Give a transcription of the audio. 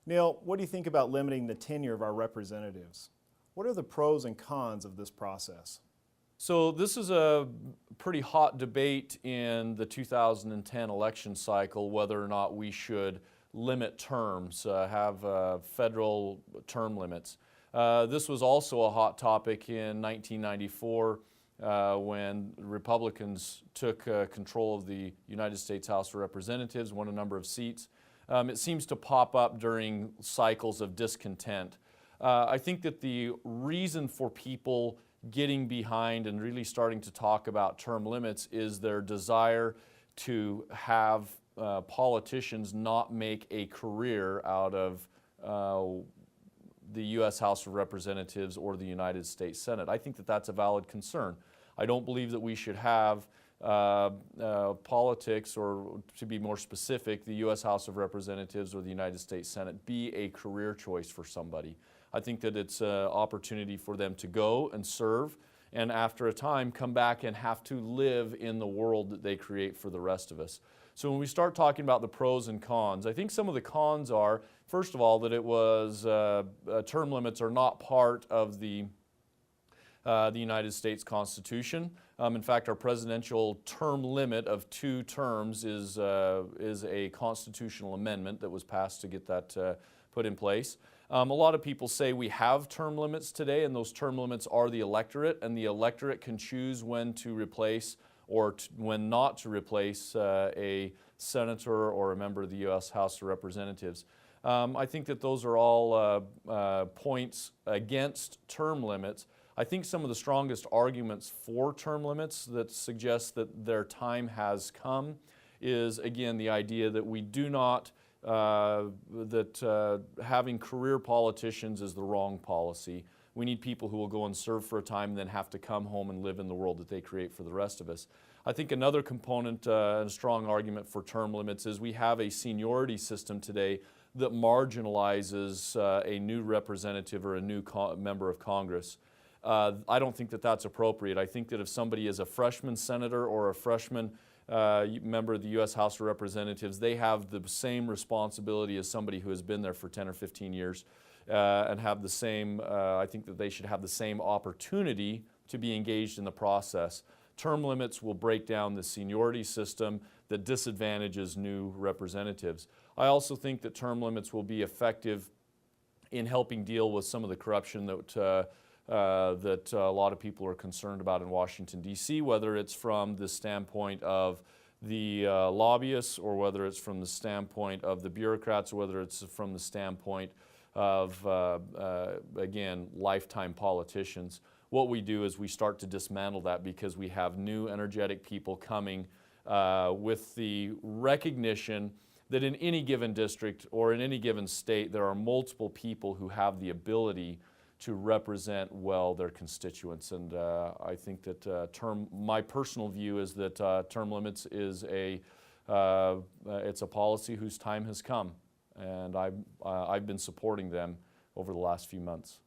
Neil, what do you think about limiting the tenure of our representatives? What are the pros and cons of this process? So this is a pretty hot debate in the 2010 election cycle, whether or not we should limit terms, have federal term limits. This was also a hot topic in 1994 when Republicans took control of the United States House of Representatives, won a number of seats. It seems to pop up during cycles of discontent. I think that the reason for people getting behind and really starting to talk about term limits is their desire to have politicians not make a career out of the U.S. House of Representatives or the United States Senate. I think that that's a valid concern. I don't believe that we should have politics, or to be more specific, the U.S. House of Representatives or the United States Senate be a career choice for somebody. I think that it's an opportunity for them to go and serve, and after a time come back and have to live in the world that they create for the rest of us. So when we start talking about the pros and cons, I think some of the cons are, first of all, that it was term limits are not part of the United States Constitution. In fact, our presidential term limit of 2 terms is a constitutional amendment that was passed to get that put in place. A lot of people say we have term limits today, and those term limits are the electorate, and the electorate can choose when to replace or when not to replace a senator or a member of the U.S. House of Representatives. I think that those are all points against term limits. I think some of the strongest arguments for term limits that suggest that their time has come is, again, the idea that we do not, having career politicians is the wrong policy. We need people who will go and serve for a time and then have to come home and live in the world that they create for the rest of us. I think another component and strong argument for term limits is we have a seniority system today that marginalizes a new representative or a new member of Congress. I don't think that that's appropriate. I think that if somebody is a freshman senator or a freshman member of the U.S. House of Representatives, they have the same responsibility as somebody who has been there for 10 or 15 years and have the same, I think that they should have the same opportunity to be engaged in the process. Term limits will break down the seniority system that disadvantages new representatives. I also think that term limits will be effective in helping deal with some of the corruption that a lot of people are concerned about in Washington, D.C., whether it's from the standpoint of the lobbyists or whether it's from the standpoint of the bureaucrats or whether it's from the standpoint of, again, lifetime politicians. What we do is we start to dismantle that because we have new, energetic people coming with the recognition that in any given district or in any given state, there are multiple people who have the ability to represent well their constituents. And I think that my personal view is that term limits is it's a policy whose time has come, and I've been supporting them over the last few months.